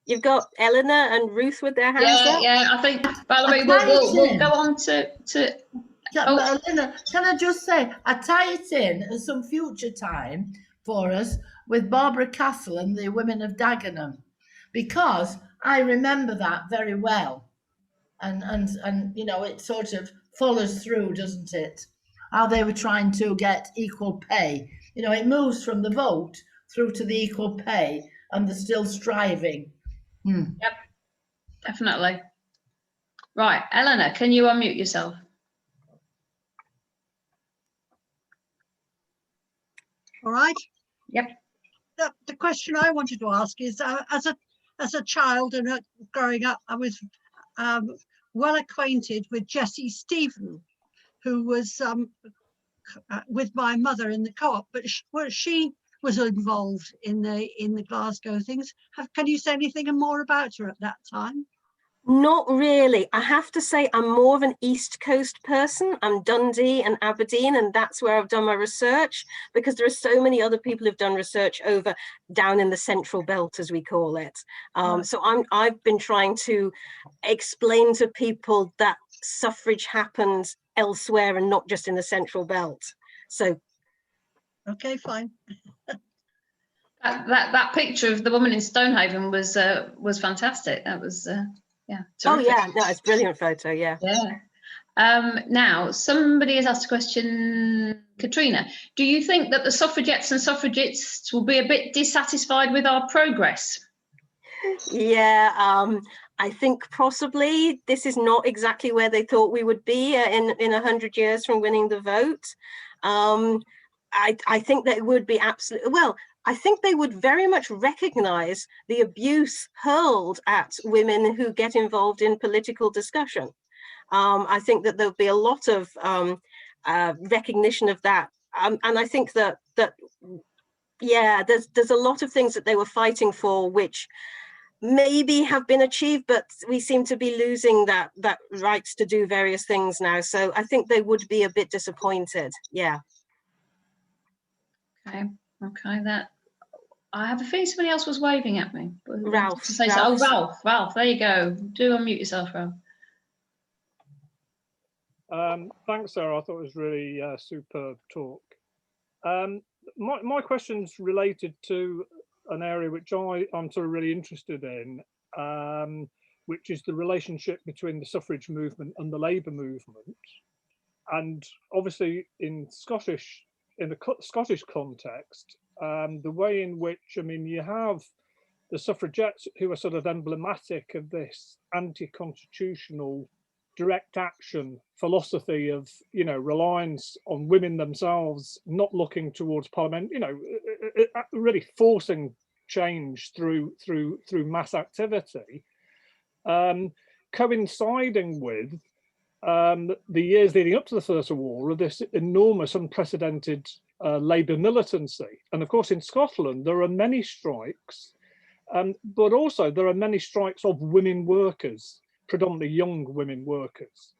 You've got Eleanor and Ruth with their hands up. Yeah. I think Valerie, we'll go on to. But Eleanor, can I just say, I tie it in at some future time for us with Barbara Castle and the Women of Dagenham, because I remember that very well, and you know, it sort of follows through, doesn't it? How they were trying to get equal pay. You know, it moves from the vote through to the equal pay, and they're still striving. Yep, definitely. Right, Eleanor, can you unmute yourself? All right. Yep. The question I wanted to ask is, as a child and growing up, I was well acquainted with Jessie Stephen, who was with my mother in the co-op, but she was involved in the Glasgow things. Can you say anything more about her at that time? Not really. I have to say I'm more of an East Coast person. I'm Dundee and Aberdeen, and that's where I've done my research, because there are so many other people who've done research over down in the Central Belt, as we call it. So I've been trying to explain to people that suffrage happened elsewhere and not just in the Central Belt. So okay, fine. That picture of the woman in Stonehaven was fantastic. That was yeah. Terrific. Oh yeah, no, it's a brilliant photo. Yeah. Yeah. Now somebody has asked a question, Katrina. Do you think that the suffragettes and suffragists will be a bit dissatisfied with our progress? Yeah, I think possibly this is not exactly where they thought we would be in 100 years from winning the vote. I think that it would be absolutely, well, I think they would very much recognize the abuse hurled at women who get involved in political discussion. I think that there'll be a lot of recognition of that. And I think that yeah, there's a lot of things that they were fighting for, which maybe have been achieved, but we seem to be losing that rights to do various things now. So I think they would be a bit disappointed. Yeah. Okay, that I have a feeling somebody else was waving at me. Ralph. Ralph, there you go. Do unmute yourself, Ralph. Thanks, Sarah. I thought it was really superb talk. My question's related to an area which I'm sort of really interested in, which is the relationship between the suffrage movement and the Labour movement. And obviously in the Scottish context, the way in which, I mean, you have the suffragettes who are sort of emblematic of this anti-constitutional direct action philosophy of, you know, reliance on women themselves, not looking towards Parliament, you know, really forcing change through mass activity, coinciding with the years leading up to the First World War of this enormous, unprecedented Labour militancy. And of course, in Scotland, there are many strikes, but also there are many strikes of women workers, predominantly young women workers.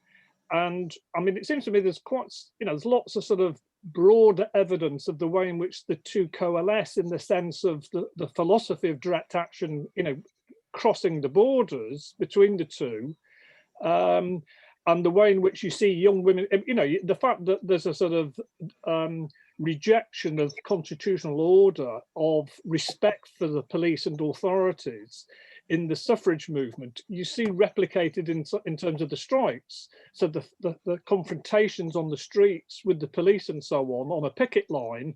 And I mean, it seems to me there's quite, you know, there's lots of sort of broad evidence of the way in which the two coalesce in the sense of the philosophy of direct action, you know, crossing the borders between the two. And the way in which you see young women, you know, the fact that there's a sort of rejection of constitutional order, of respect for the police and authorities in the suffrage movement, you see replicated in terms of the strikes. So the confrontations on the streets with the police and so on a picket line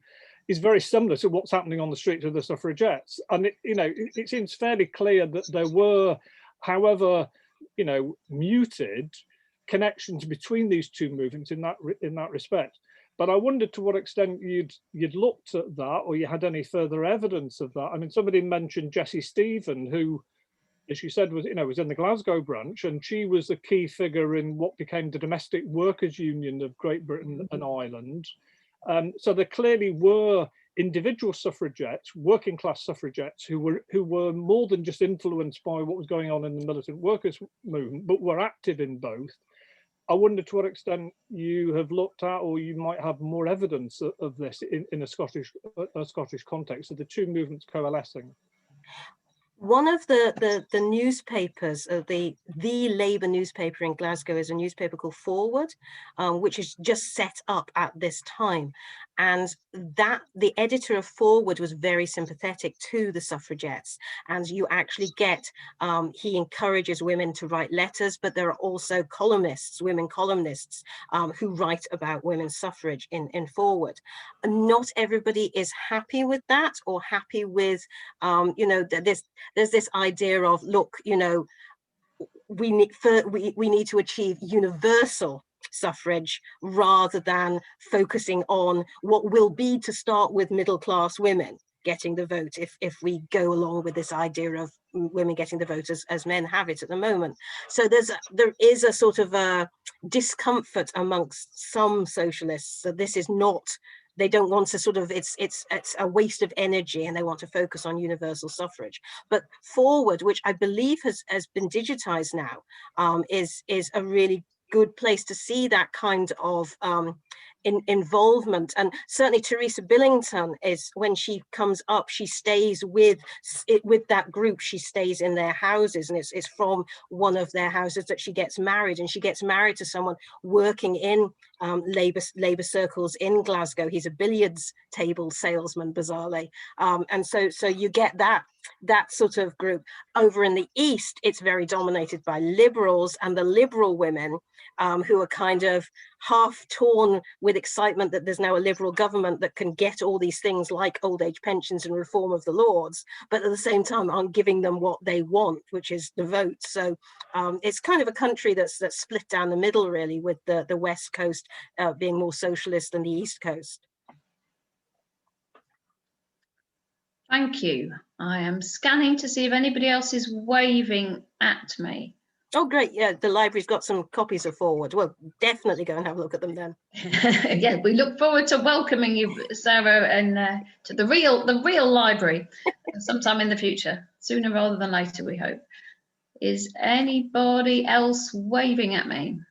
is very similar to what's happening on the streets of the suffragettes. And it seems fairly clear that there were, however, you know, muted, connections between these two movements in that respect. But I wondered to what extent you'd looked at that, or you had any further evidence of that. I mean, somebody mentioned Jessie Stephen, who, as you said, was in the Glasgow branch, and she was a key figure in what became the Domestic Workers' Union of Great Britain and Ireland. So there clearly were individual suffragettes, working class suffragettes, who were more than just influenced by what was going on in the militant workers' movement, but were active in both. I wonder to what extent you have looked at, or you might have more evidence of this in a Scottish context, of the two movements coalescing. One of the newspapers, the Labour newspaper in Glasgow, is a newspaper called Forward, which is just set up at this time. And the editor of Forward was very sympathetic to the suffragettes. And you actually get, he encourages women to write letters, but there are also columnists, women columnists, who write about women's suffrage in Forward. Not everybody is happy with that, or happy with, there's this idea of, look, we need to achieve universal suffrage rather than focusing on what will be, to start with, middle class women getting the vote, if we go along with this idea of women getting the vote as men have it at the moment. So there is a sort of a discomfort amongst some socialists that this is not, they don't want to sort of, it's a waste of energy, and they want to focus on universal suffrage. But Forward, which I believe has been digitized now, is a really good place to see that kind of involvement. And certainly Teresa Billington is, when she comes up, she stays with that group, she stays in their houses, and it's from one of their houses that she gets married, and she gets married to someone working in Labour circles in Glasgow. He's a billiards table salesman, bizarrely, and so you get that sort of group. Over in the East, it's very dominated by liberals, and the liberal women who are kind of half torn with excitement that there's now a liberal government that can get all these things like old age pensions and reform of the Lords, but at the same time aren't giving them what they want, which is the vote. So it's kind of a country that's split down the middle, really, with the West Coast being more socialist than the East Coast. Thank you. I am scanning to see if anybody else is waving at me. Oh, great. Yeah, the library's got some copies of Forward. Well, definitely go and have a look at them then. Yeah, we look forward to welcoming you, Sarah, and to the real library sometime in the future, sooner rather than later, we hope. Is anybody else waving at me?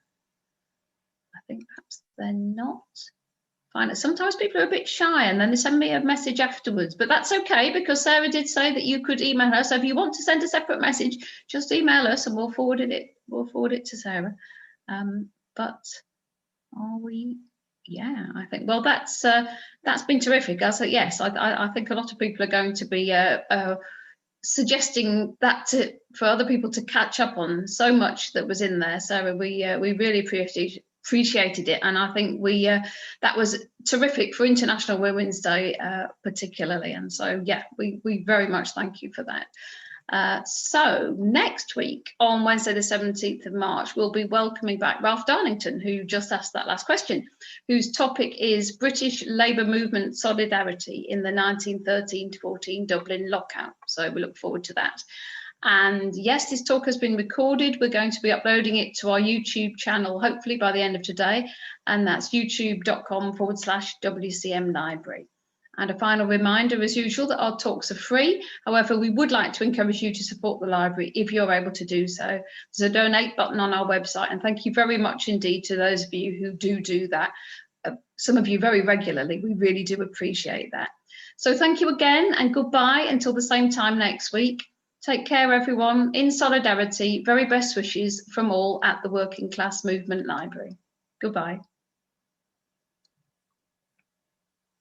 I think perhaps they're not. Fine. Sometimes people are a bit shy, and then they send me a message afterwards, but that's okay, because Sarah did say that you could email her. So if you want to send a separate message, just email us and we'll forward it to Sarah. But are we? Yeah, I think, well, that's been terrific. Yes, I think a lot of people are going to be suggesting that for other people to catch up on. So much that was in there, Sarah. We really appreciated it, and I think that was terrific for International Women's Day particularly, and so yeah, we very much thank you for that. So next week, on Wednesday the 17th of March, we'll be welcoming back Ralph Darlington, who just asked that last question, whose topic is British Labour Movement Solidarity in the 1913-14 Dublin lockout. So we look forward to that. And yes, this talk has been recorded. We're going to be uploading it to our YouTube channel, hopefully by the end of today. And that's youtube.com/WCM Library. And a final reminder, as usual, that our talks are free. However, we would like to encourage you to support the library if you're able to do so. There's a donate button on our website. And thank you very much indeed to those of you who do that. Some of you very regularly. We really do appreciate that. So thank you again, and goodbye until the same time next week. Take care, everyone. In solidarity, very best wishes from all at the Working Class Movement Library. Goodbye.